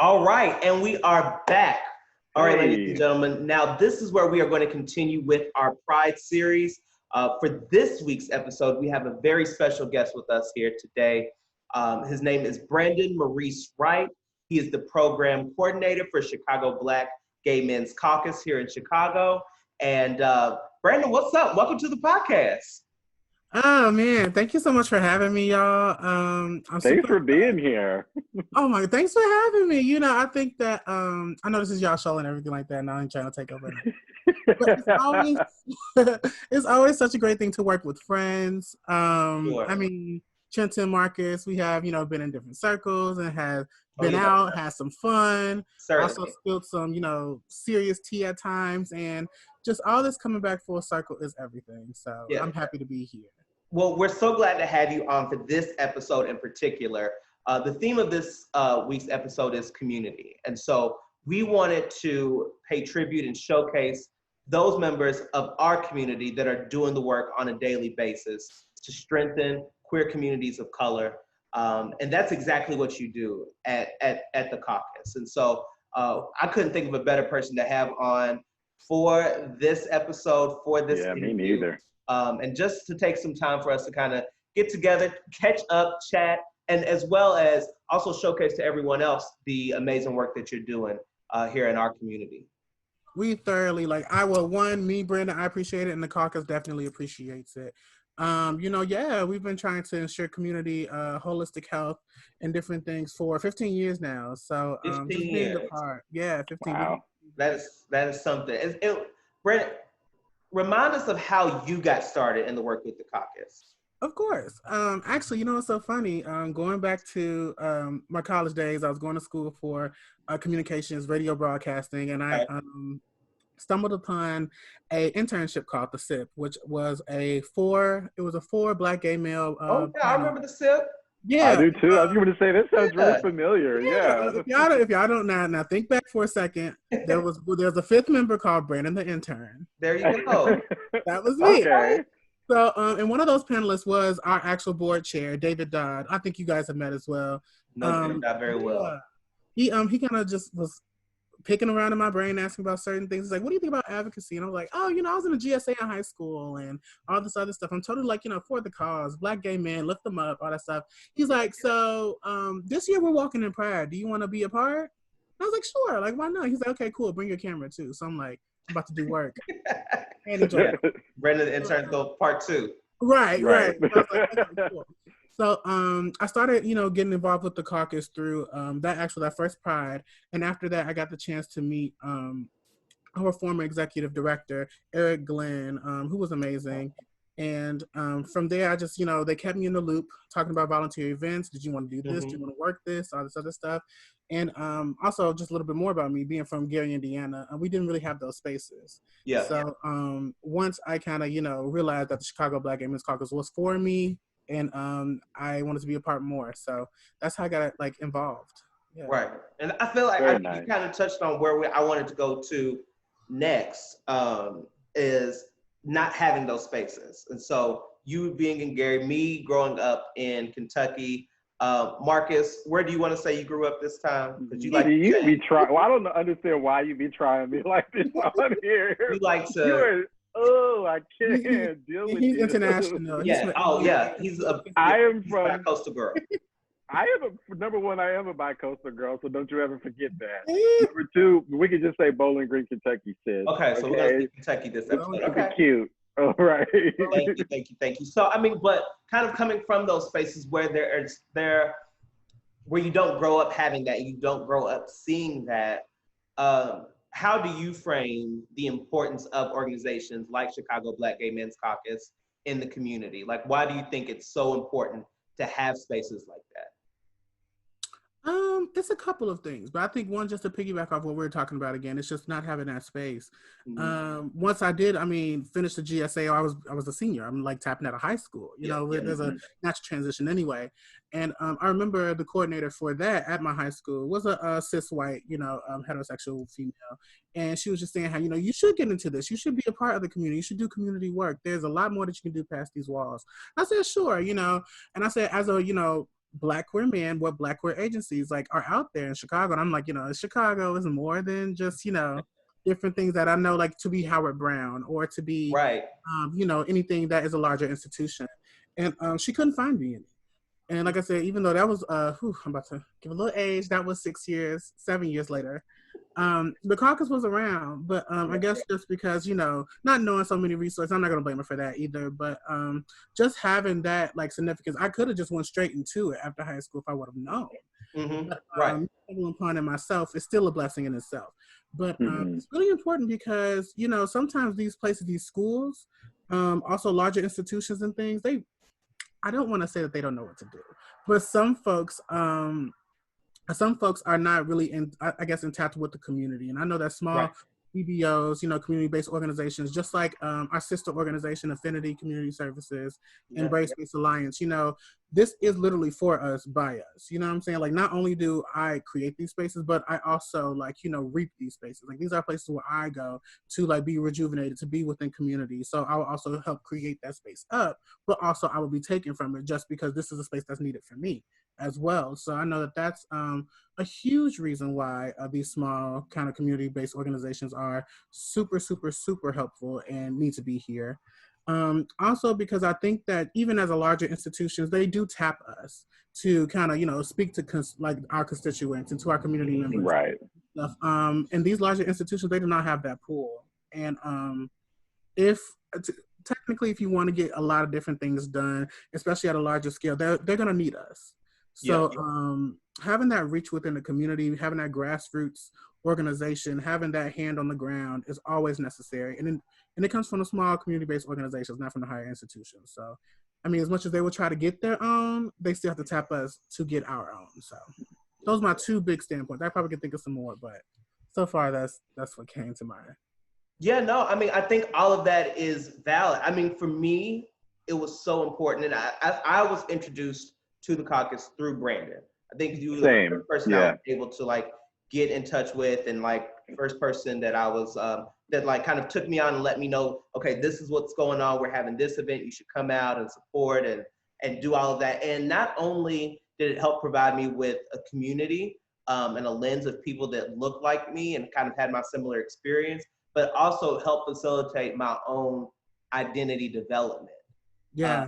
All right, and we are back. All right, Hey. ladies and gentlemen. Now, this is where we are going to continue with our Pride series. For this week's episode, we have a very special guest with us here today. His name is Brandon Maurice Wright. He is the program coordinator for Chicago Black Gay Men's Caucus here in Chicago. And Brandon, what's up? Welcome to the podcast. Oh man, thank you so much for having me, y'all. Thanks for being here. Oh my, thanks for having me. You know, I think that I know this is y'all show and everything like that, and I ain't trying to take over. But it's always such a great thing to work with friends. Sure. I mean, Chinton, Marcus, we have, been in different circles and have been out, had some fun. Certainly. Also spilled some, serious tea at times, and just all this coming back full circle is everything. So I'm happy to be here. Well, we're so glad to have you on for this episode in particular. The theme of this week's episode is community. And so we wanted to pay tribute and showcase those members of our community that are doing the work on a daily basis to strengthen queer communities of color. And that's exactly what you do at the Caucus. And so I couldn't think of a better person to have on for this episode, for this interview. Me neither. And just to take some time for us to kind of get together, catch up, chat, and as well as also showcase to everyone else the amazing work that you're doing here in our community. We thoroughly, me, Brandon, I appreciate it, and the Caucus definitely appreciates it. We've been trying to ensure community holistic health and different things for 15 years now. So 15 just being years. a part. Yeah, 15 Wow. years. That is something. Brent, remind us of how you got started in the work with the Caucus. Of course. Actually, what's so funny? Going back to my college days, I was going to school for communications, radio broadcasting, and I stumbled upon a internship called the SIP, which was a four Black gay male. I remember the SIP. Yeah, I do too. I was going to say this sounds really familiar. Yeah. If y'all don't now think back for a second. There's a fifth member called Brandon the intern. There you go. That was me. Okay. So, and one of those panelists was our actual board chair, David Dodd. I think you guys have met as well. No, not very well. He kind of just was picking around in my brain, asking about certain things. He's like, what do you think about advocacy? And I was like, I was in a GSA in high school and all this other stuff. I'm totally for the cause, Black gay men, lift them up, all that stuff. He's like, so this year we're walking in Pride. Do you want to be a part? I was like, sure. Like, why not? He's like, okay, cool. Bring your camera too. So I'm like, I'm about to do work. And Brandon the intern go part 2. Right. So I was like, okay, cool. So I started, getting involved with the Caucus through that first Pride. And after that, I got the chance to meet our former executive director, Eric Glenn, who was amazing. And from there, I just, they kept me in the loop talking about volunteer events. Did you want to do this? Do you want to work this? All this other stuff. And also just a little bit more about me being from Gary, Indiana. We didn't really have those spaces. Yeah. So once I kind of, realized that the Chicago Black Gay Men's Caucus was for me, and I wanted to be a part more. So that's how I got involved. Yeah. Right. And I feel like you kind of touched on where I wanted to go to next is not having those spaces. And so you being in Gary, me growing up in Kentucky, Marcus, where do you want to say you grew up this time? Because Well, I don't understand why you be trying me like this on here. You like to... I can't deal with He's you. international. Yeah. He's a bi-coastal girl. I am a bi-coastal girl, so don't you ever forget that. Number 2, we could just say Bowling Green, Kentucky, sis. Okay, so we're going to say Kentucky this episode. Okay. Cute. All right. Thank you. So, but kind of coming from those spaces where where you don't grow up having that, you don't grow up seeing that, how do you frame the importance of organizations like Chicago Black Gay Men's Caucus in the community? Like, why do you think it's so important to have spaces like that? It's a couple of things, but I think one, just to piggyback off what we were talking about again, it's just not having that space. Mm-hmm. Once I did, finish the GSA, I was a senior. I'm tapping out of high school. There's a natural transition anyway. And I remember the coordinator for that at my high school was a cis white, heterosexual female. And she was just saying how, you should get into this. You should be a part of the community. You should do community work. There's a lot more that you can do past these walls. I said, sure, and I said, as a, Black queer men, what Black queer agencies like are out there in Chicago. And I'm like, Chicago is more than just, different things that I know, like to be Howard Brown or to be, Right. anything that is a larger institution. And she couldn't find me any. And like I said, even though that was, I'm about to give a little age, that was 7 years later. The caucus was around, but I guess just because, not knowing so many resources, I'm not going to blame her for that either, but just having that like significance, I could have just went straight into it after high school if I would have known. Mm-hmm. But Right. upon it myself is still a blessing in itself. But it's really important because, sometimes these places, these schools, also larger institutions and things, I don't want to say that they don't know what to do, but some folks are not really in tap with the community. And I know that small BBOs, community-based organizations, just like our sister organization, Affinity Community Services, Embrace Space Alliance, this is literally for us, by us. You know what I'm saying? Like, not only do I create these spaces, but I also reap these spaces. Like, these are places where I go to like be rejuvenated, to be within community. So I will also help create that space up, but also I will be taken from it just because this is a space that's needed for me as well. So I know that that's a huge reason why these small kind of community-based organizations are super, super, super helpful and need to be here. Also because I think that even as a larger institutions, they do tap us to kind of, speak to like our constituents and to our community members. Right. And these larger institutions, they do not have that pool. And technically, if you want to get a lot of different things done, especially at a larger scale, they're going to need us. So having that reach within the community, having that grassroots organization, having that hand on the ground is always necessary. And it comes from the small community-based organizations, not from the higher institutions. So, I mean, as much as they will try to get their own, they still have to tap us to get our own. So those are my two big standpoints. I probably could think of some more, but so far that's what came to mind. Yeah, no, I mean, I think all of that is valid. I mean, for me, it was so important. And I was introduced to the caucus through Brandon. I think you were the first person I was able to like get in touch with, and like first person that I was that like kind of took me on and let me know, okay, this is what's going on. We're having this event. You should come out and support and do all of that. And not only did it help provide me with a community and a lens of people that look like me and kind of had my similar experience, but also help facilitate my own identity development. Yeah.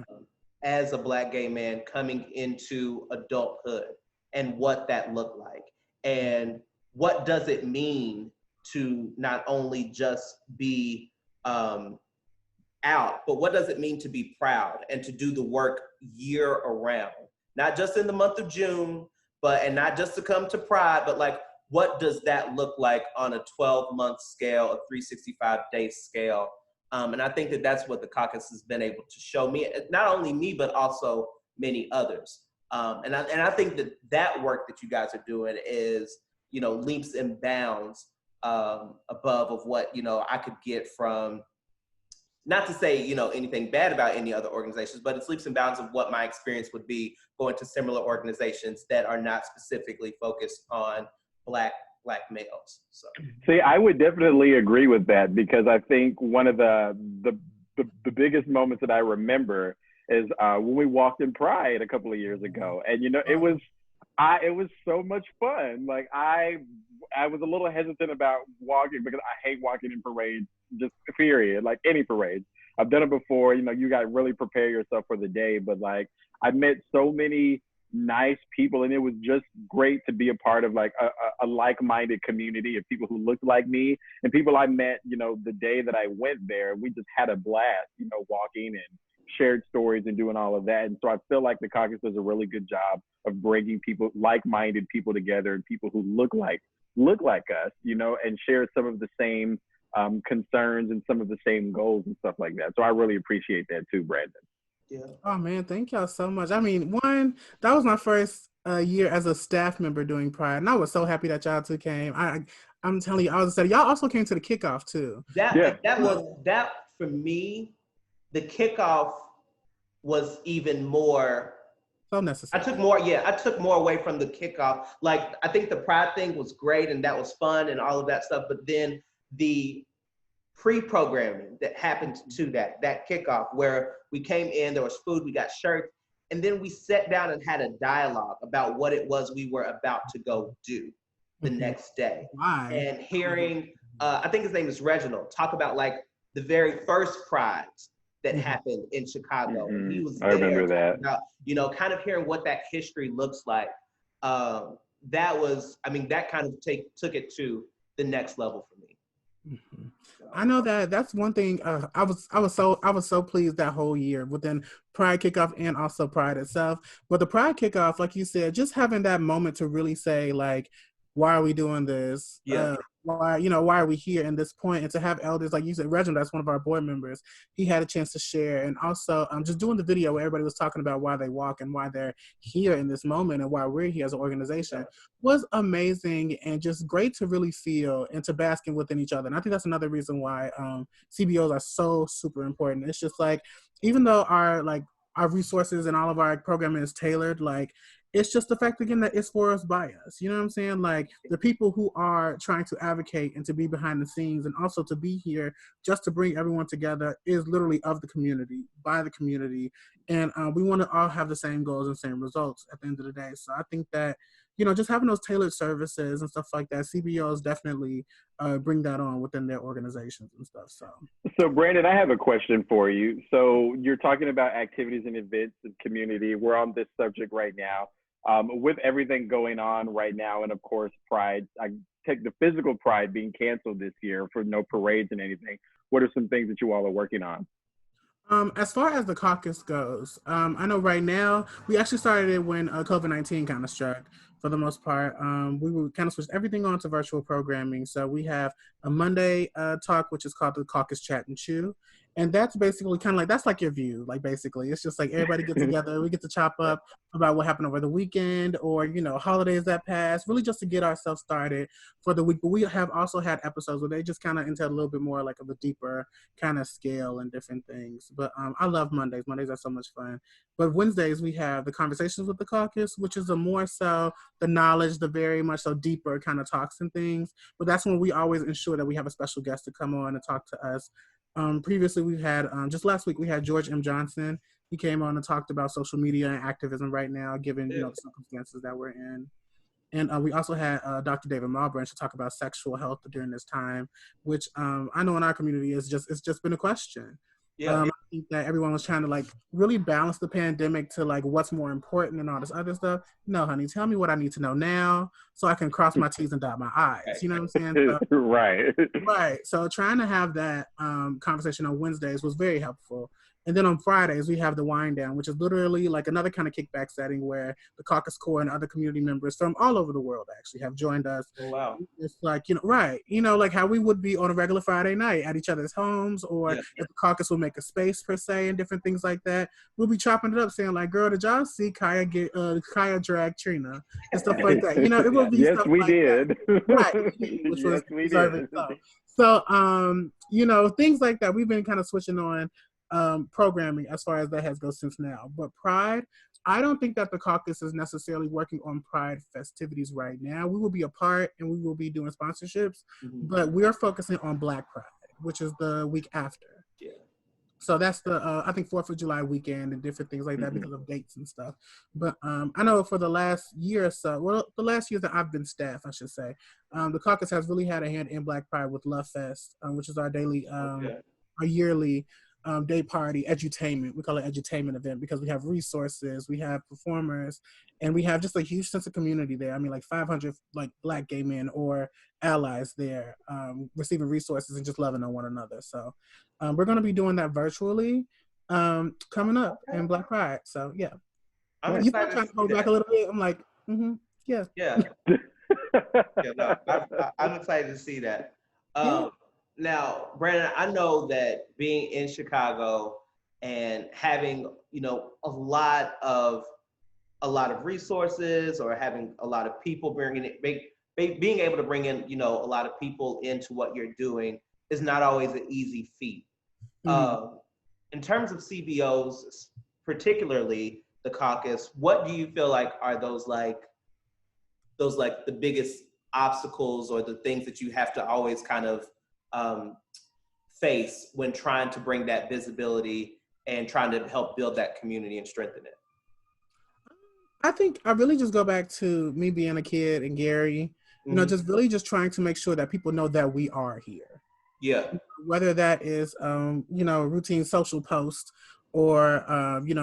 As a Black gay man coming into adulthood and what that looked like. And what does it mean to not only just be out, but what does it mean to be proud and to do the work year around? Not just in the month of June, and not just to come to Pride, but like, what does that look like on a 12-month scale, a 365-day scale? And I think that that's what the caucus has been able to show me, not only me, but also many others. And I think that work that you guys are doing is, leaps and bounds above of what, I could get from, not to say, anything bad about any other organizations, but it's leaps and bounds of what my experience would be going to similar organizations that are not specifically focused on Black males. So, see, I would definitely agree with that, because I think one of the biggest moments that I remember is when we walked in Pride a couple of years ago, and it was so much fun. Like I was a little hesitant about walking because I hate walking in parades, just period, like any parade. I've done it before. You got to really prepare yourself for the day, but like I met so many nice people, and it was just great to be a part of like a like-minded community of people who looked like me, and people I met the day that I went there. We just had a blast walking and shared stories and doing all of that. And so I feel like the caucus does a really good job of bringing people, like-minded people together, and people who look like us, and share some of the same concerns and some of the same goals and stuff like that. So I really appreciate that too, Brandon. Yeah. Oh man, thank y'all so much. I mean, that was my first year as a staff member doing Pride, and I was so happy that y'all two came. I'm telling you, I was excited. Y'all also came to the kickoff too. That for me, the kickoff was even more so necessary. I took more away from the kickoff. Like, I think the Pride thing was great and that was fun and all of that stuff, but then the pre-programming that happened to that kickoff, where we came in, there was food, we got shirts, And then we sat down and had a dialogue about what it was we were about to go do the next day. Why? And hearing, I think his name is Reginald, talk about like the very first prides that happened in Chicago. And he was I remember that. about, you know, kind of hearing what that history looks like. That was, I mean, that kind of took it to the next level for me. I know that's one thing. I was so pleased that whole year within Pride kickoff and also Pride itself. But the Pride kickoff, like you said, just having that moment to really say like, why are we doing this? Yeah. Why are we here in this point? And to have elders, like you said, Reginald, that's one of our board members, he had a chance to share. And also just doing the video where everybody was talking about why they walk and why they're here in this moment and why we're here as an organization was amazing and just great to really feel and to bask in within each other. And I think that's another reason why CBOs are so super important. It's just like, even though our resources and all of our programming is tailored, like, it's just the fact, again, that it's for us, by us. You know what I'm saying? Like, the people who are trying to advocate and to be behind the scenes and also to be here just to bring everyone together is literally of the community, by the community. And we want to all have the same goals and same results at the end of the day. So I think that, you know, just having those tailored services and stuff like that, CBOs definitely bring that on within their organizations and stuff. So Brandon, I have a question for you. So you're talking about activities and events and community. We're on this subject right now. With everything going on right now, and of course, Pride, I take the physical Pride being canceled this year for no parades and anything. What are some things that you all are working on? As far as the caucus goes, I know right now, we actually started it when COVID-19 kind of struck. For the most part, we would kind of switch everything on to virtual programming. So we have a Monday talk, which is called the Caucus Chat and Chew. And that's basically kind of like, that's like your view. Like, basically, it's just like everybody get together. We get to chop up about what happened over the weekend or, you know, holidays that passed, really just to get ourselves started for the week. But we have also had episodes where they just kind of entail a little bit more like of a deeper kind of scale and different things. But I love Mondays. Mondays are so much fun. But Wednesdays, we have the Conversations with the Caucus, which is a more so the knowledge, the very much so deeper kind of talks and things. But that's when we always ensure that we have a special guest to come on and talk to us. Previously, we've had, just last week, we had George M. Johnson. He came on and talked about social media and activism right now, given you know the circumstances that we're in. And we also had Dr. David Malbranch to talk about sexual health during this time, which I know in our community it's just been a question. I think that everyone was trying to like really balance the pandemic to like what's more important and all this other stuff. No, honey, tell me what I need to know now so I can cross my T's and dot my I's. You know what I'm saying? So, right. So trying to have that conversation on Wednesdays was very helpful. And then on Fridays, we have the wind down, which is literally like another kind of kickback setting where the Caucus Core and other community members from all over the world actually have joined us. Oh, wow. It's like, you know, right. You know, like how we would be on a regular Friday night at each other's homes, or if the Caucus will make a space per se and different things like that. We'll be chopping it up saying like, girl, did y'all see Kaya drag Trina and stuff like that? You know, it will be stuff we like did. That. Right. Which was we did. So, you know, things like that. We've been kind of switching on programming as far as that has gone since now. But Pride, I don't think that the Caucus is necessarily working on Pride festivities right now. We will be a part and we will be doing sponsorships, but we're focusing on Black Pride, which is the week after. Yeah. So that's the, I think, 4th of July weekend and different things like that because of dates and stuff. But I know for the last year or so, well, the last years that I've been staff, I should say, the Caucus has really had a hand in Black Pride with Love Fest, which is our daily, our yearly day party, edutainment. We call it edutainment event because we have resources, we have performers, and we have just a huge sense of community there. I mean, like 500 like Black gay men or allies there receiving resources and just loving on one another. So we're going to be doing that virtually coming up in Black Pride. So yeah, I'm you trying to hold back a little bit. I'm like, yeah. No, I'm excited to see that. Now, Brandon, I know that being in Chicago and having, you know, a lot of resources or having a lot of people being able to bring in, you know, a lot of people into what you're doing is not always an easy feat. In terms of CBOs, particularly the Caucus, what do you feel like are those the biggest obstacles or the things that you have to always kind of face when trying to bring that visibility and trying to help build that community and strengthen it? I think I really just go back to me being a kid and Gary, just really just trying to make sure that people know that we are here. Yeah. Whether that is, routine social post or,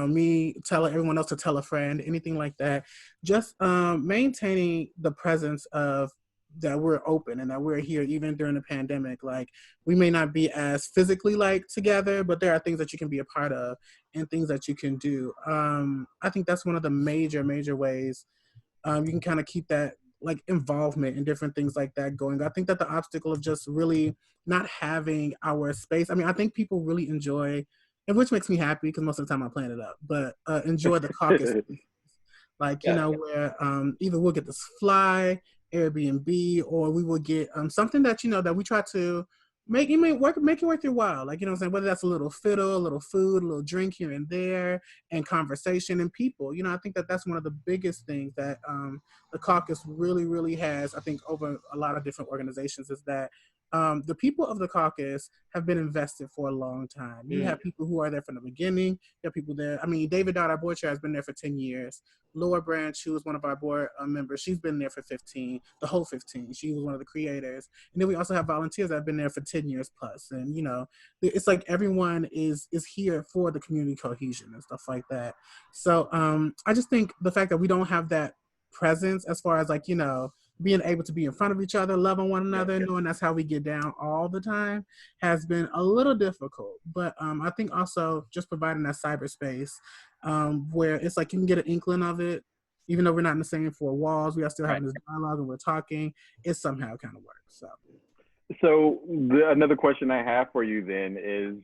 me telling everyone else to tell a friend, anything like that. Just maintaining the presence of that we're open and that we're here even during the pandemic. Like, we may not be as physically like together, but there are things that you can be a part of and things that you can do. I think that's one of the major ways you can kind of keep that like involvement and different things like that going. I think that the obstacle of just really not having our space. I mean, I think people really enjoy, and which makes me happy because most of the time I plan it up, but enjoy the caucus. Like, Yeah. where either we'll get this fly Airbnb or we will get something that, that we try to make it worth your while. Like, what I'm saying, whether that's a little fiddle, a little food, a little drink here and there, and conversation and people. I think that that's one of the biggest things that the caucus really has, I think, over a lot of different organizations, is that the people of the caucus have been invested for a long time. You have people who are there from the beginning. You have people there. I mean, David Dodd, our board chair, has been there for 10 years. Laura Branch, who was one of our board members, she's been there for 15, the whole 15. She was one of the creators. And then we also have volunteers that have been there for 10 years plus. And, it's like everyone is here for the community cohesion and stuff like that. So I just think the fact that we don't have that presence as far as like, being able to be in front of each other, loving one another, knowing that's how we get down all the time, has been a little difficult. But I think also just providing that cyberspace where it's like you can get an inkling of it, even though we're not in the same four walls, we are still having this dialogue and we're talking. It somehow kind of works. So another question I have for you then is,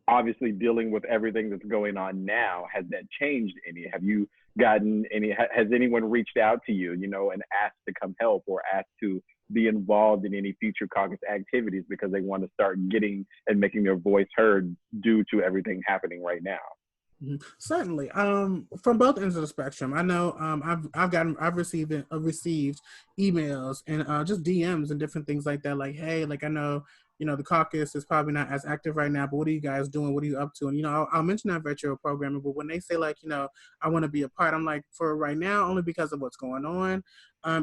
obviously dealing with everything that's going on now, has that changed any? Have you gotten any, has anyone reached out to you, and asked to come help or asked to be involved in any future caucus activities because they want to start getting and making their voice heard due to everything happening right now? Certainly. From both ends of the spectrum. I know I've received emails and just DMs and different things like that. Like, hey, like I know, the caucus is probably not as active right now, but what are you guys doing? What are you up to? And I'll mention that virtual programming, but when they say like, I want to be a part, I'm like, for right now, only because of what's going on.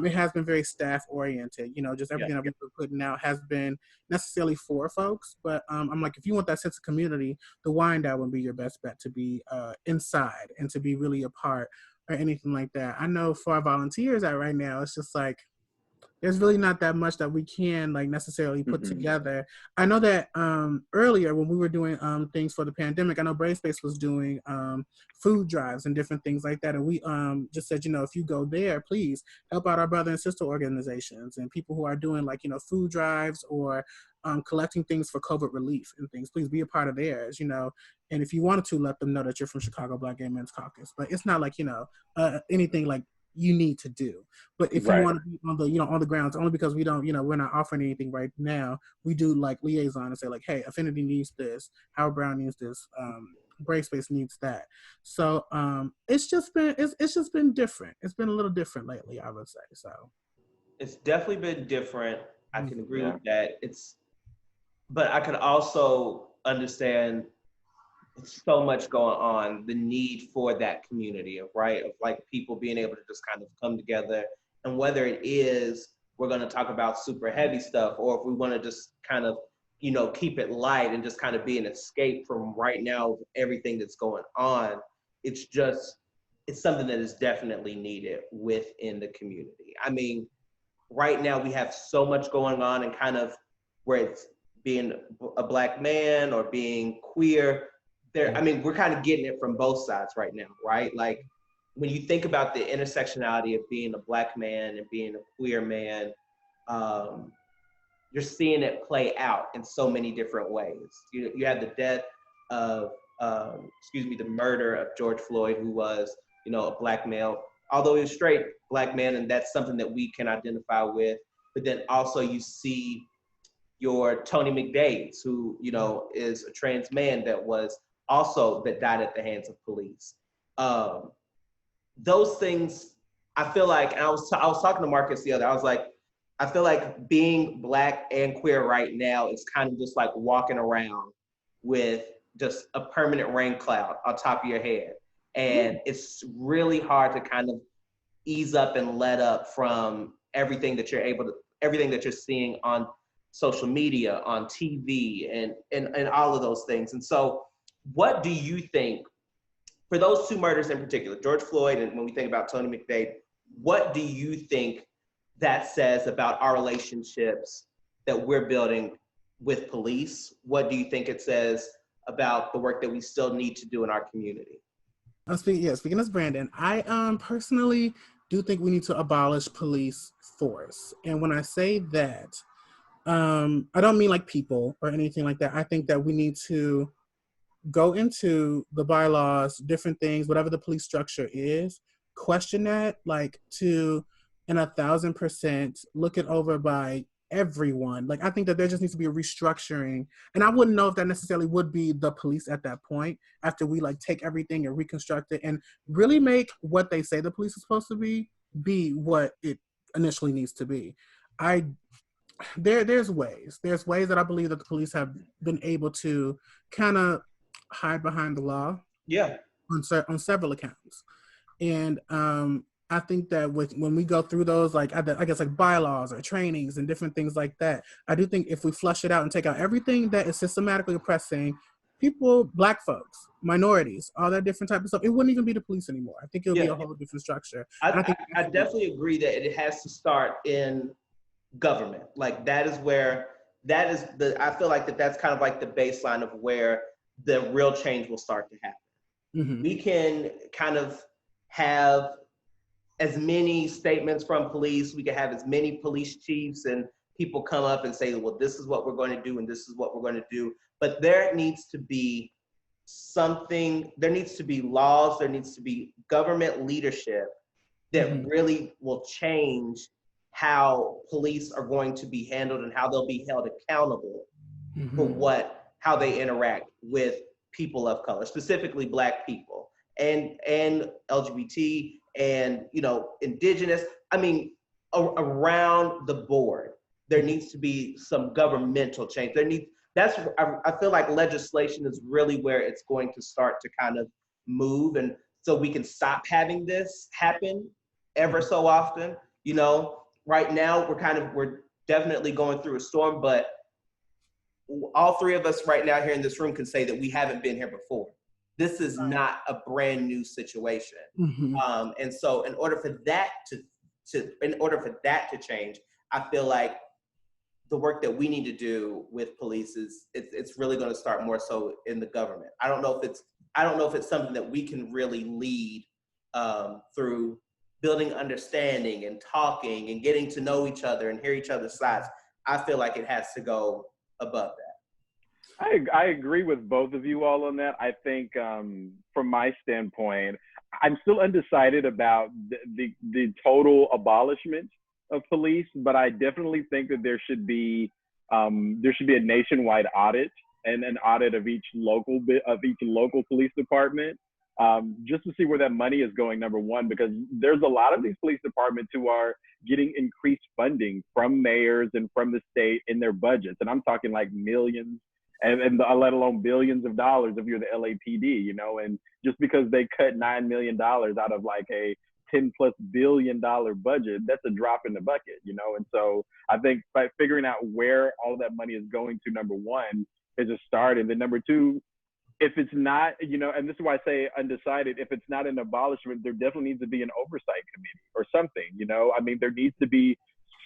It has been very staff oriented. Just everything that we've been putting out has been necessarily for folks. But I'm like, if you want that sense of community, the wind down would be your best bet to be inside and to be really a part or anything like that. I know for our volunteers right now, it's just like, there's really not that much that we can like necessarily put together. I know that earlier when we were doing things for the pandemic, I know Brainspace was doing food drives and different things like that. And we just said, if you go there, please help out our brother and sister organizations and people who are doing like, food drives or collecting things for COVID relief and things. Please be a part of theirs, and if you wanted to, let them know that you're from Chicago Black Gay Men's Caucus. But it's not like, anything like you need to do. But if you want to be on the, on the grounds, only because we don't, we're not offering anything right now, we do like liaison and say like, hey, Affinity needs this, Howard Brown needs this, Brainspace needs that. So it's just been different. It's been a little different lately, I would say. So it's definitely been different. I can agree with that. But I could also understand so much going on, the need for that community, right? Of like people being able to just kind of come together, and whether it is we're going to talk about super heavy stuff, or if we want to just kind of, keep it light and just kind of be an escape from right now everything that's going on. It's something that is definitely needed within the community. I mean, right now we have so much going on, and kind of where it's being a Black man or being queer. We're kind of getting it from both sides right now, right? Like when you think about the intersectionality of being a Black man and being a queer man, you're seeing it play out in so many different ways. You had the death of, the murder of George Floyd, who was, a Black male, although he was straight Black man, and that's something that we can identify with. But then also you see your Tony McDade's, who, is a trans man that died at the hands of police. Those things, I feel like, and I was talking to Marcus the other, I was like, I feel like being Black and queer right now is kind of just like walking around with just a permanent rain cloud on top of your head. And it's really hard to kind of ease up and let up from everything that you're seeing on social media, on TV, and all of those things. And so what do you think, for those two murders in particular, George Floyd, and when we think about Tony McDade, what do you think that says about our relationships that we're building with police? What do you think it says about the work that we still need to do in our community? Speaking as Brandon, I personally do think we need to abolish police force. And when I say that, I don't mean like people or anything like that. I think that we need to go into the bylaws, different things, whatever the police structure is, question that, like, to, and 1,000% look it over by everyone. Like, I think that there just needs to be a restructuring. And I wouldn't know if that necessarily would be the police at that point, after we like take everything and reconstruct it and really make what they say the police is supposed to be what it initially needs to be. There's ways that I believe that the police have been able to kind of hide behind the law. Yeah. On several accounts. And I think that when we go through those, like, I guess like bylaws or trainings and different things like that, I do think if we flush it out and take out everything that is systematically oppressing people, Black folks, minorities, all that different type of stuff, it wouldn't even be the police anymore. I think it would be a whole different structure. I definitely agree that it has to start in government. Like, I feel like that's kind of like the baseline of where the real change will start to happen. Mm-hmm. We can kind of have as many statements from police, we can have as many police chiefs and people come up and say, well, this is what we're going to do and this is what we're going to do. But there needs to be there needs to be laws, there needs to be government leadership that really will change how police are going to be handled and how they'll be held accountable for how they interact with people of color, specifically Black people and LGBT and, Indigenous. I mean, around the board, there needs to be some governmental change. I feel like legislation is really where it's going to start to kind of move. And so we can stop having this happen ever so often. Right now we're definitely going through a storm, but all three of us right now here in this room can say that we haven't been here before. This is not a brand new situation. And so in order for that to change, I feel like the work that we need to do with police it's really going to start more so in the government. I don't know if it's something that we can really lead through building understanding and talking and getting to know each other and hear each other's sides. I feel like it has to go above that. I agree with both of you all on that. I think from my standpoint, I'm still undecided about the total abolishment of police, but I definitely think that there should be a nationwide audit and an audit of each local police department, just to see where that money is going, number one, because there's a lot of these police departments who are getting increased funding from mayors and from the state in their budgets. And I'm talking like millions and let alone billions of dollars if you're the LAPD, and just because they cut $9 million out of like a $10+ billion budget, that's a drop in the bucket, And so I think by figuring out where all of that money is going to, number one, is a start. And then number two, if it's not, and this is why I say undecided, if it's not an abolishment, there definitely needs to be an oversight committee or something, I mean, there needs to be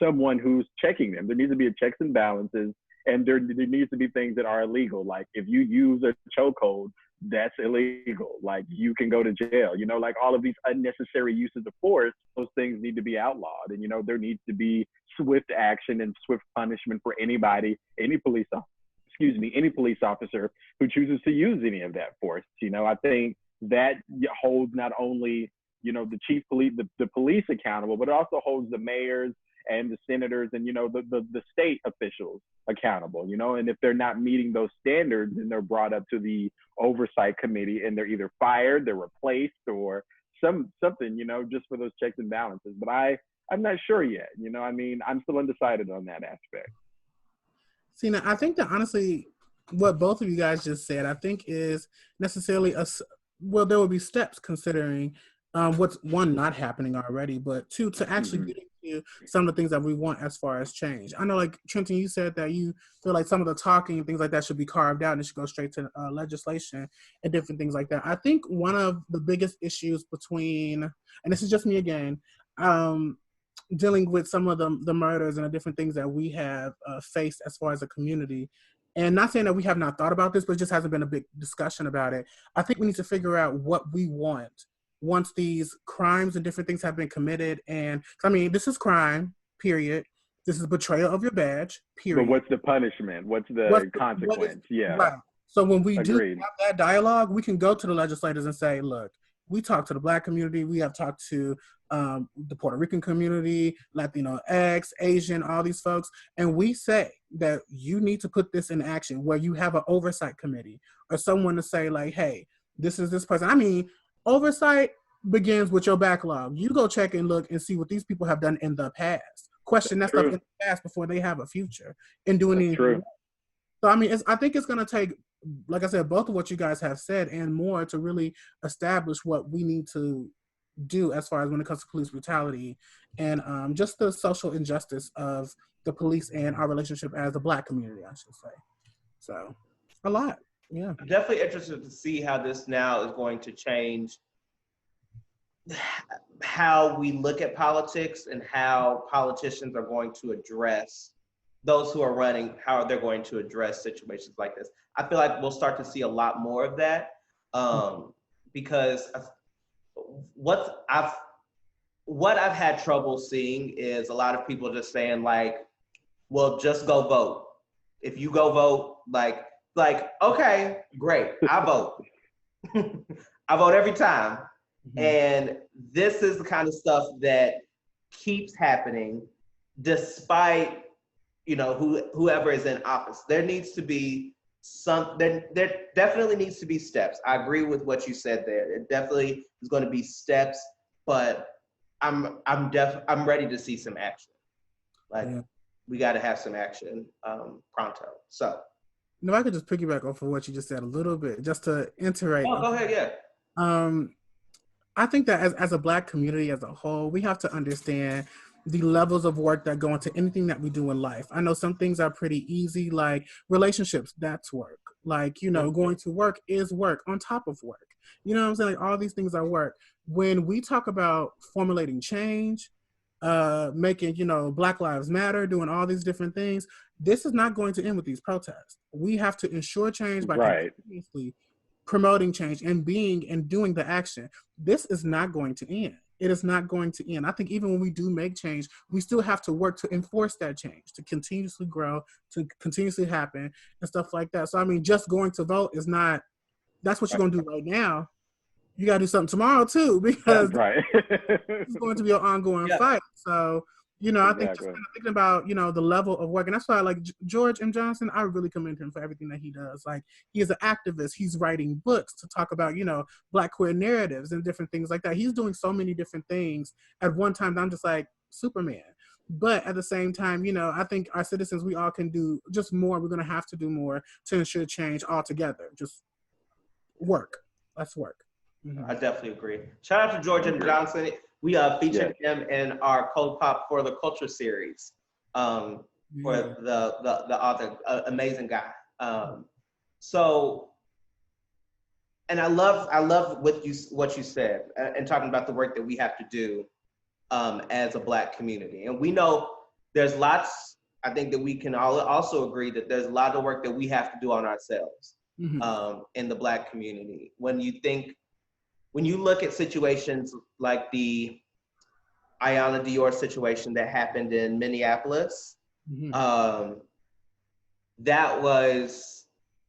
someone who's checking them. There needs to be a checks and balances, and there needs to be things that are illegal. Like if you use a chokehold, that's illegal. Like you can go to jail, like all of these unnecessary uses of force, those things need to be outlawed. And, there needs to be swift action and swift punishment for any police officer who chooses to use any of that force. I think that holds not only, the chief police, the police accountable, but it also holds the mayors and the senators and, the state officials accountable, and if they're not meeting those standards, then they're brought up to the oversight committee and they're either fired, they're replaced, or something, just for those checks and balances. But I'm not sure yet, I mean, I'm still undecided on that aspect. See, now, I think that honestly, what both of you guys just said, I think is necessarily well, there will be steps considering what's one not happening already, but two to actually get into some of the things that we want as far as change. I know, like Trenton, you said that you feel like some of the talking and things like that should be carved out and it should go straight to legislation and different things like that. I think one of the biggest issues between, and this is just me again, dealing with some of the murders and the different things that we have faced as far as a community. And not saying that we have not thought about this, but it just hasn't been a big discussion about it. I think we need to figure out what we want once these crimes and different things have been committed. And I mean, this is crime, period. This is betrayal of your badge, period. But what's the punishment? What's the consequence? Yeah. Right. So when we Agreed. do have that dialogue, we can go to the legislators and say, look, we talked to the Black community, we have talked to the Puerto Rican community, Latino X, Asian, all these folks, and we say that you need to put this in action where you have an oversight committee or someone to say like, hey, this is this person. I mean, oversight begins with your backlog. You go check and look and see what these people have done in the past. Question that stuff in the past before they have a future and doing anything. True. So I mean, I think it's going to take, like I said, both of what you guys have said and more to really establish what we need to do as far as when it comes to police brutality and just the social injustice of the police and our relationship as a Black community, I should say. So, a lot, yeah. I'm definitely interested to see how this now is going to change how we look at politics and how politicians are going to address those who are running, how they're going to address situations like this. I feel like we'll start to see a lot more of that because what I've had trouble seeing is a lot of people just saying like, well, just go vote. If you go vote, like, okay, great, I vote. I vote every time. Mm-hmm. And this is the kind of stuff that keeps happening despite, you know, whoever is in office. There needs to be there definitely needs to be steps. I agree with what you said there. It definitely is going to be steps, but I'm ready to see some action. Like we got to have some action pronto. So, if I could just piggyback off of what you just said a little bit, just to iterate. Oh, go ahead, yeah. I think that as a Black community as a whole, we have to understand the levels of work that go into anything that we do in life. I know some things are pretty easy, like relationships, that's work. Like, you know, going to work is work on top of work. You know what I'm saying? Like all these things are work. When we talk about formulating change, making, you know, Black Lives Matter, doing all these different things, this is not going to end with these protests. We have to ensure change by continuously promoting change and being and doing the action. This is not going to end. It is not going to end. I think even when we do make change, we still have to work to enforce that change, to continuously grow, to continuously happen and stuff like that. So, I mean, just going to vote is not, that's what you're going to do right now. You got to do something tomorrow too, because it's going to be an ongoing fight. So, you know, I think just kind of thinking about, you know, the level of work, and that's why like George M. Johnson, I really commend him for everything that he does. Like, he is an activist. He's writing books to talk about, you know, Black queer narratives and different things like that. He's doing so many different things at one time. I'm just like Superman. But at the same time, you know, I think our citizens, we all can do just more. We're going to have to do more to ensure change altogether. Just work. Let's work. Mm-hmm. I definitely agree. Shout out to George M. Johnson. We featured him in our ColdPOP for the Culture series for the author, amazing guy. So, and I love what you said and talking about the work that we have to do as a Black community. And we know there's lots, I think that we can all also agree that there's a lot of work that we have to do on ourselves in the Black community. When you look at situations like the Ayanna Dior situation that happened in Minneapolis, it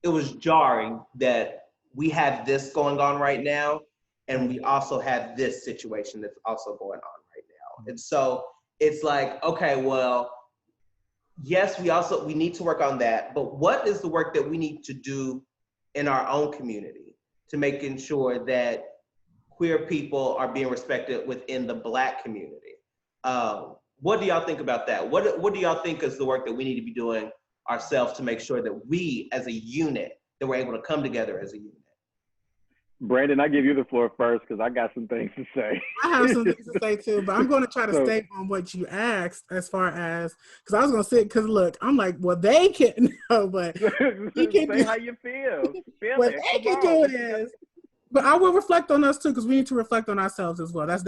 was jarring that we have this going on right now, and we also have this situation that's also going on right now. And so it's like, okay, well, yes, we need to work on that, but what is the work that we need to do in our own community to making sure that queer people are being respected within the Black community? What do y'all think about that? What do y'all think is the work that we need to be doing ourselves to make sure that we as a unit, that we're able to come together as a unit? Brandon, I give you the floor first because I got some things to say. I have some things to say too, but I'm going to try to So- stay on what you asked as far as, because I was going to say, because look, I'm like, well, they can no, but he can Say do how you feel. Feel what it. they Come can on. do is. But I will reflect on us too, because we need to reflect on ourselves as well. That's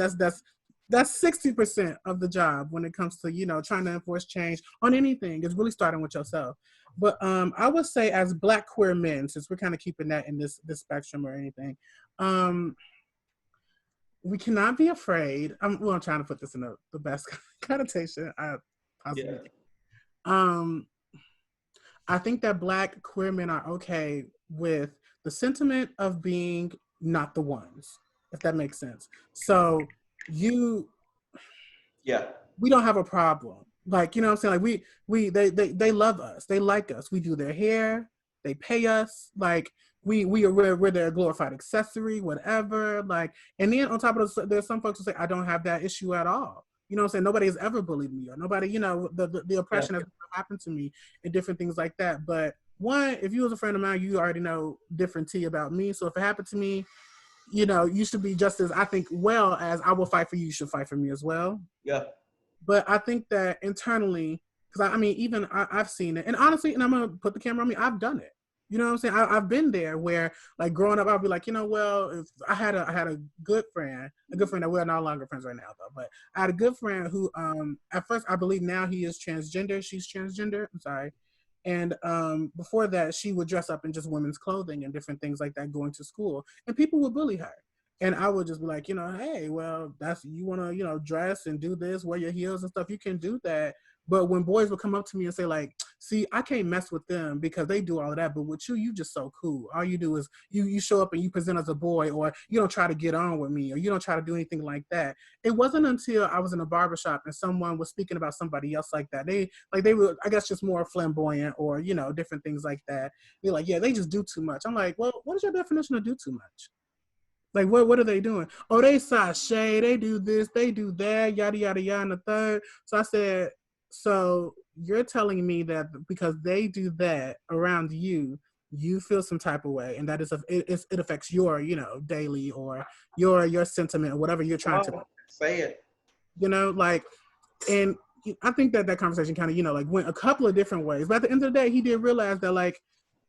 60% of the job when it comes to, you know, trying to enforce change on anything. It's really starting with yourself. But I would say as Black queer men, since we're kind of keeping that in this spectrum or anything, we cannot be afraid. I'm trying to put this in the best connotation I possibly can. I think that Black queer men are okay with the sentiment of being not the ones, if that makes sense. So we don't have a problem. Like, you know what I'm saying? Like they love us. They like us. We do their hair. They pay us. Like we're their glorified accessory, whatever. Like, and then on top of this, there's some folks who say, I don't have that issue at all. You know what I'm saying? Nobody has ever bullied me, or nobody, you know, the oppression has never happened to me, and different things like that. But one, if you was a friend of mine, you already know different tea about me. So if it happened to me, you know, you should be just as, I think, well as I will fight for you, you should fight for me as well. Yeah. But I think that internally, because I mean, even I've seen it, and honestly, and I'm gonna put the camera on me, I've done it. You know what I'm saying? I've been there where, like, growing up, I'd be like, you know, well, if I had a good friend that we're no longer friends right now, though. But I had a good friend who, at first, I believe now he is transgender. She's transgender. I'm sorry. And before that, she would dress up in just women's clothing and different things like that going to school. And people would bully her. And I would just be like, you know, hey, well, you want to, you know, dress and do this, wear your heels and stuff, you can do that. But when boys would come up to me and say, like, see, I can't mess with them because they do all of that. But with you just so cool. All you do is you show up and you present as a boy, or you don't try to get on with me, or you don't try to do anything like that. It wasn't until I was in a barbershop and someone was speaking about somebody else like that. They were, I guess, just more flamboyant, or, you know, different things like that. They're like, yeah, they just do too much. I'm like, well, what is your definition of do too much? Like, what are they doing? Oh, they sashay, they do this, they do that, yada, yada, yada, and the third. So I said, so you're telling me that because they do that around you, you feel some type of way, and that it affects your, you know, daily, or your sentiment, or whatever you're trying to say it. You know, like, and I think that conversation kind of, you know, like, went a couple of different ways. But at the end of the day, he did realize that, like,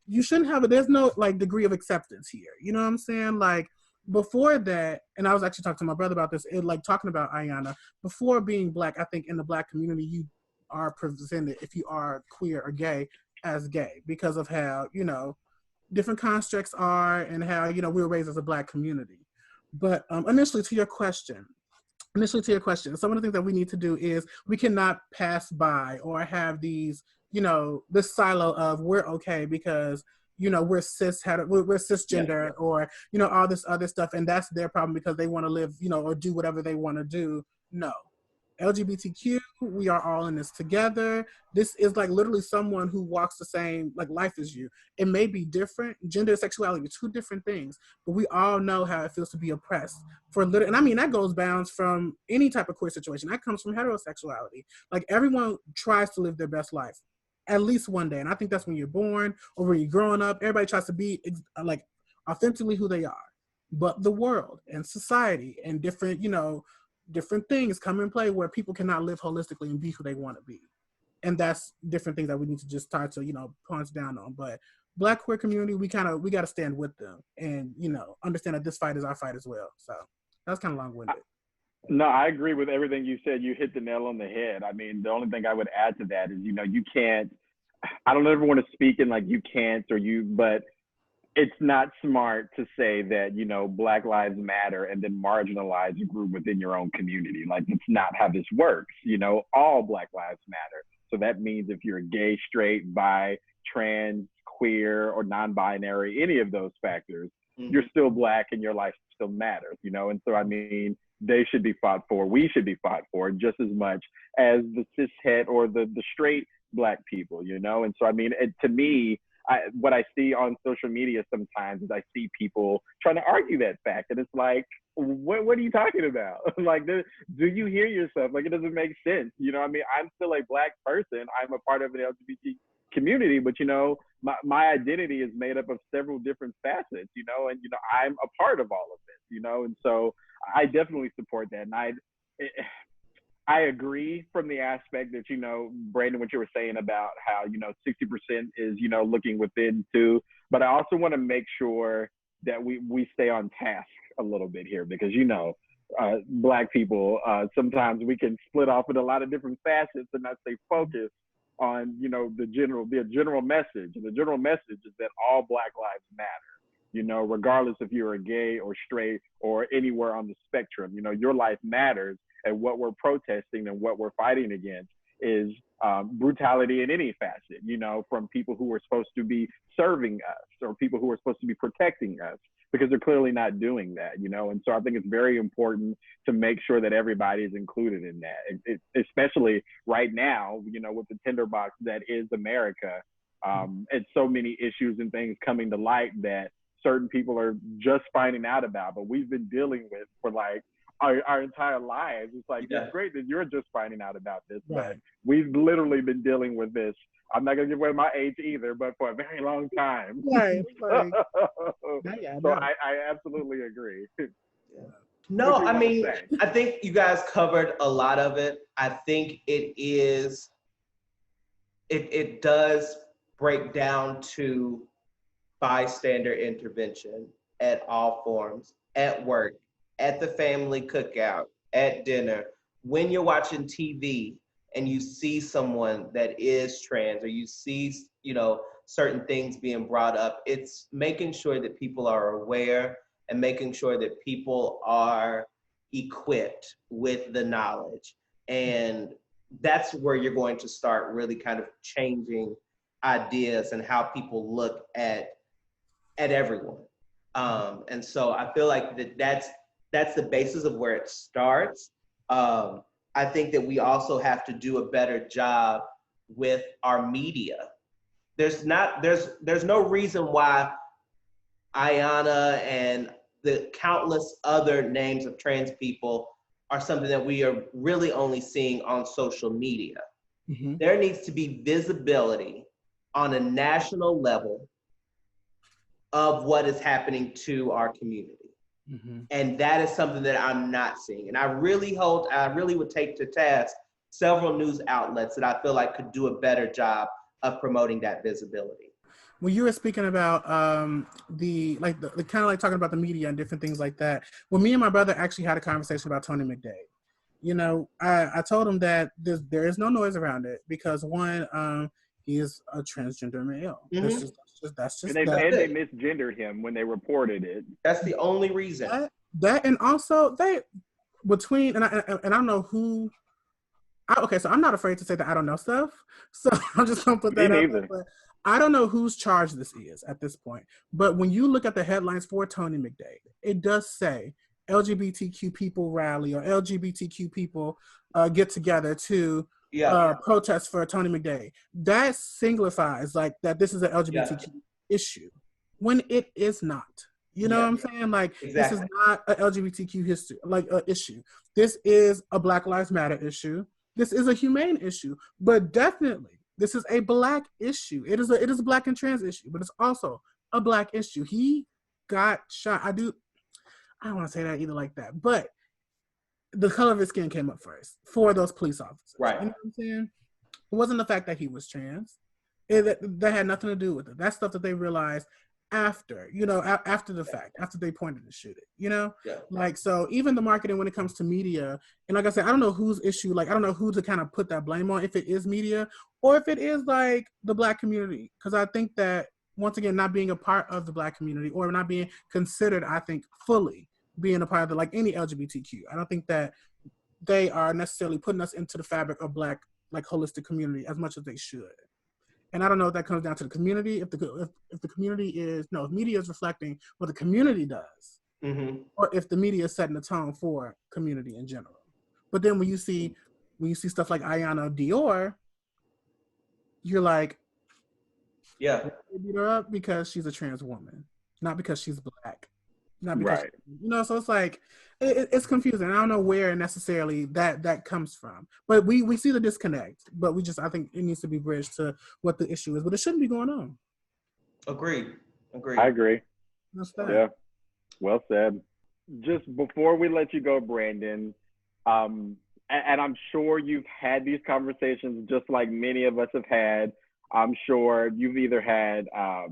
you shouldn't have there's no, like, degree of acceptance here. You know what I'm saying? Like, before that, and I was actually talking to my brother about this, like, talking about Ayana, before being Black, I think in the Black community, you are presented, if you are queer or gay, as gay, because of how, you know, different constructs are, and how, you know, we were raised as a Black community. But initially to your question, some of the things that we need to do is we cannot pass by or have these, you know, this silo of we're okay because, you know, we're cisgender, or, you know, all this other stuff, and that's their problem because they want to live, you know, or do whatever they want to do. No. LGBTQ, we are all in this together. This is, like, literally someone who walks the same, like, life as you. It may be different. Gender and sexuality are two different things, but we all know how it feels to be oppressed and I mean, that goes bounds from any type of queer situation. That comes from heterosexuality. Like, everyone tries to live their best life at least one day. And I think that's when you're born or when you're growing up. Everybody tries to be, like, authentically who they are. But the world and society and different, you know, different things come in play where people cannot live holistically and be who they want to be. And that's different things that we need to just start to, you know, punch down on. But Black queer community, we got to stand with them and, you know, understand that this fight is our fight as well. So that's kind of long-winded. No, I agree with everything you said. You hit the nail on the head. I mean, the only thing I would add to that is, you know, you can't, I don't ever want to speak in like you can't or you, but it's not smart to say that, you know, Black Lives Matter and then marginalize a group within your own community. Like, it's not how this works. You know, all Black Lives Matter. So that means if you're gay, straight, bi, trans, queer, or non-binary, any of those factors, you're still Black and your life still matters, you know? And so, I mean, they should be fought for. We should be fought for just as much as the cishet or the straight Black people, you know? And so, I mean, to me, what I see on social media sometimes is I see people trying to argue that fact. And it's like, what are you talking about? Like, do you hear yourself? Like, it doesn't make sense. You know, I mean, I'm still a Black person. I'm a part of an LGBT community, but, you know, my identity is made up of several different facets, you know, and, you know, I'm a part of all of this, you know, and so I definitely support that. And I agree from the aspect that, you know, Brandon, what you were saying about how, you know, 60% is, you know, looking within too, but I also want to make sure that we stay on task a little bit here, because, you know, Black people, sometimes we can split off in a lot of different facets and not stay focused on, you know, the general message. And the general message is that all Black lives matter, you know, regardless if you're a gay or straight or anywhere on the spectrum. You know, your life matters, and what we're protesting and what we're fighting against is brutality in any facet, you know, from people who are supposed to be serving us or people who are supposed to be protecting us, because they're clearly not doing that, you know. And so I think it's very important to make sure that everybody is included in that, especially right now, you know, with the tinderbox that is America, and so many issues and things coming to light that certain people are just finding out about, but we've been dealing with for like our entire lives. It's like, it's great that you're just finding out about this, but we've literally been dealing with this. I'm not gonna give away my age either, but for a very long time. Right. Like, so I absolutely agree. No, I mean, I think you guys covered a lot of it. I think it does break down to bystander intervention at all forms, at work, at the family cookout, at dinner, when you're watching TV and you see someone that is trans, or you see, you know, certain things being brought up, it's making sure that people are aware and making sure that people are equipped with the knowledge. And that's where you're going to start really kind of changing ideas and how people look at everyone. And so I feel like that's the basis of where it starts. I think that we also have to do a better job with our media. There's no reason why Ayanna and the countless other names of trans people are something that we are really only seeing on social media. Mm-hmm. There needs to be visibility on a national level of what is happening to our community. Mm-hmm. And that is something that I'm not seeing. And I really would take to task several news outlets that I feel like could do a better job of promoting that visibility. When you were speaking about the kind of like talking about the media and different things like that, well, me and my brother actually had a conversation about Tony McDade. You know, I told him that there is no noise around it because one, he is a transgender male. Mm-hmm. That's just and they misgendered him when they reported it. That's the only reason. That and also they between and I don't know who. Okay, so I'm not afraid to say that I don't know stuff. So I'm just gonna put that out there. But I don't know whose charge this is at this point. But when you look at the headlines for Tony McDade, it does say LGBTQ people rally or LGBTQ people get together to protest for Tony McDade. That signifies like that this is an LGBTQ issue when it is not. You know what I'm saying? Like This is not an LGBTQ issue. This is a Black Lives Matter issue. This is a humane issue, but definitely this is a Black issue. It is a Black and trans issue, but it's also a Black issue. He got shot. I don't want to say that either like that, but the color of his skin came up first for those police officers. Right. You know what I'm saying? It wasn't the fact that he was trans. That had nothing to do with it. That's stuff that they realized after, after the fact, after they pointed to shoot it, Like, so even the marketing when it comes to media, and like I said, I don't know whose issue, like, I don't know who to kind of put that blame on, if it is media or if it is like the Black community. Because I think that, once again, not being a part of the Black community or not being considered, I think, fully being a part of like any LGBTQ. I don't think that they are necessarily putting us into the fabric of Black, like, holistic community as much as they should. And I don't know if that comes down to the community, if the community if media is reflecting what the community does, mm-hmm. or if the media is setting the tone for community in general. But then when you see stuff like Ayanna Dior, you're like, they beat her up because she's a trans woman, not because she's Black. not because Right. so it's like it's confusing. I don't know where necessarily that comes from, but we see the disconnect. But I think it needs to be bridged to what the issue is, but it shouldn't be going on. Agreed. I agree. That's that. Yeah. Well said. Just before we let you go, Brandon, and I'm sure you've had these conversations just like many of us have had. I'm sure you've either had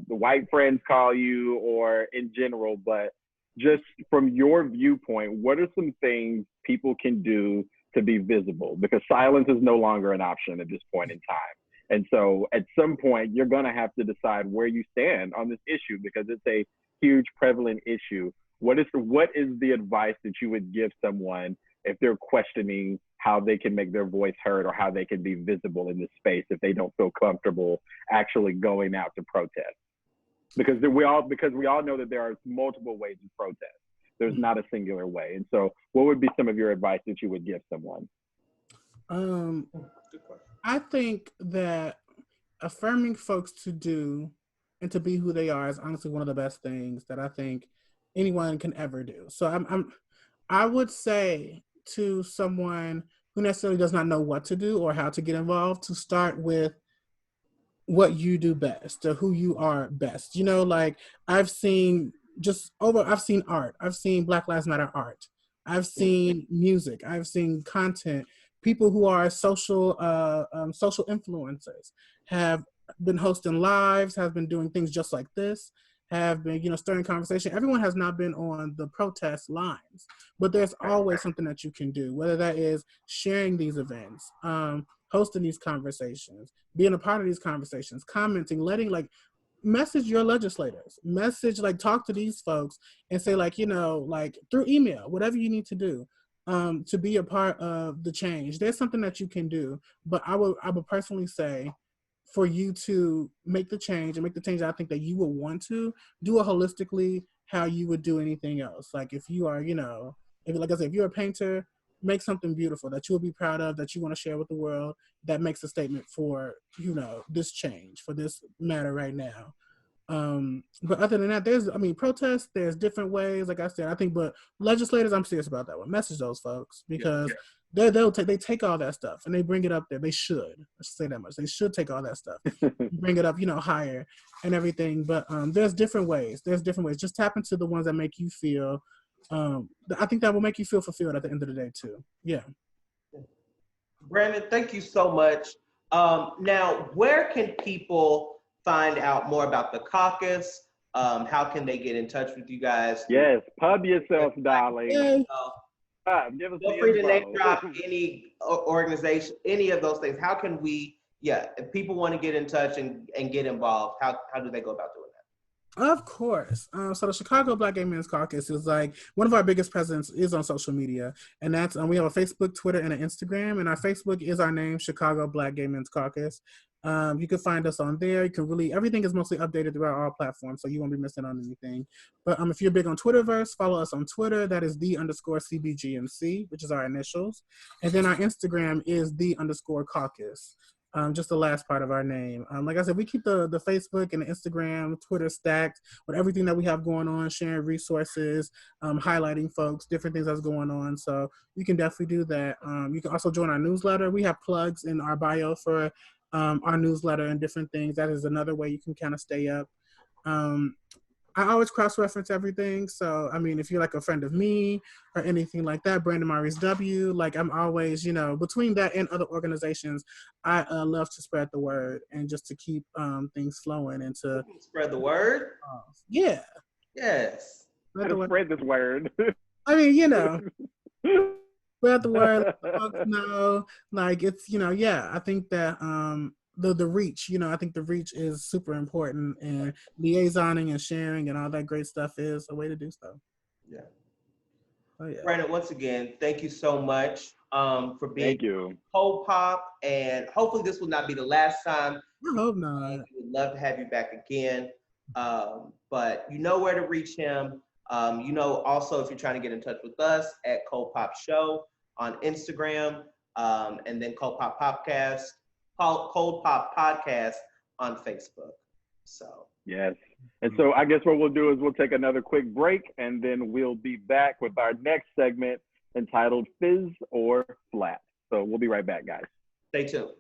the white friends call you or in general, but just from your viewpoint, what are some things people can do to be visible? Because silence is no longer an option at this point in time. And so at some point, you're going to have to decide where you stand on this issue because it's a huge prevalent issue. What is the advice that you would give someone if they're questioning how they can make their voice heard or how they can be visible in this space if they don't feel comfortable actually going out to protest? Because we all know that there are multiple ways to protest. There's not a singular way. And so what would be some of your advice that you would give someone? I think that affirming folks to do and to be who they are is honestly one of the best things that I think anyone can ever do. So I would say to someone who necessarily does not know what to do or how to get involved to start with what you do best or who you are best. Like I've seen art. I've seen Black Lives Matter art. I've seen music. I've seen content. People who are social influencers have been hosting lives, have been doing things just like this, have been, stirring conversation. Everyone has not been on the protest lines, but there's always something that you can do, whether that is sharing these events, hosting these conversations, being a part of these conversations, commenting, message your legislators, talk to these folks and say through email, whatever you need to do to be a part of the change. There's something that you can do, but I would personally say for you to make the change and make the change I think that you would want to do it holistically how you would do anything else. Like if you are, if you're a painter, make something beautiful that you'll be proud of, that you want to share with the world, that makes a statement for, this change, for this matter right now. But other than that, protests, there's different ways, like I said, I think, but legislators, I'm serious about that one. Message those folks because they take all that stuff and they bring it up there. They should, I should say that much. They should take all that stuff, bring it up, higher and everything. But there's different ways. Just tap into the ones that make you feel, I think that will make you feel fulfilled at the end of the day too. Yeah. Brandon, thank you so much. Now, where can people find out more about the caucus? How can they get in touch with you guys? Yes, pub yourself, darling. Give us Feel free to name drop any organization, any of those things. How can we, if people want to get in touch and get involved, how do they go about doing that? Of course. So the Chicago Black Gay Men's Caucus is one of our biggest presence is on social media. And that's, we have a Facebook, Twitter, and an Instagram. And our Facebook is our name, Chicago Black Gay Men's Caucus. You can find us on there. You can everything is mostly updated throughout all platforms, so you won't be missing on anything. But if you're big on Twitterverse, follow us on Twitter. That is _CBGMC, which is our initials. And then our Instagram is _caucus. Just the last part of our name. Like I said, we keep the Facebook and the Instagram, Twitter stacked with everything that we have going on, sharing resources, highlighting folks, different things that's going on. So you can definitely do that. You can also join our newsletter. We have plugs in our bio for our newsletter and different things. That is another way you can kind of stay up. I always cross-reference everything. So, if you're a friend of me or anything like that, Brandon Maurice W., I'm always, between that and other organizations, I love to spread the word and just to keep things flowing and to spread the word. Yeah. Yes. Spread this word. Spread the word, let the folks know. It's, I think that the reach, I think the reach is super important, and liaisoning and sharing and all that great stuff is a way to do so. Yeah. Oh, yeah. Brandon, once again, thank you so much for being ColdPOP, and hopefully this will not be the last time. I hope not. We would love to have you back again. But you know where to reach him. Also if you're trying to get in touch with us at coldpopshow on Instagram, and then ColdPOP Podcast on Facebook. So. Yes. And so I guess what we'll do is we'll take another quick break, and then we'll be back with our next segment entitled Fizz or Flat. So we'll be right back, guys. Stay tuned.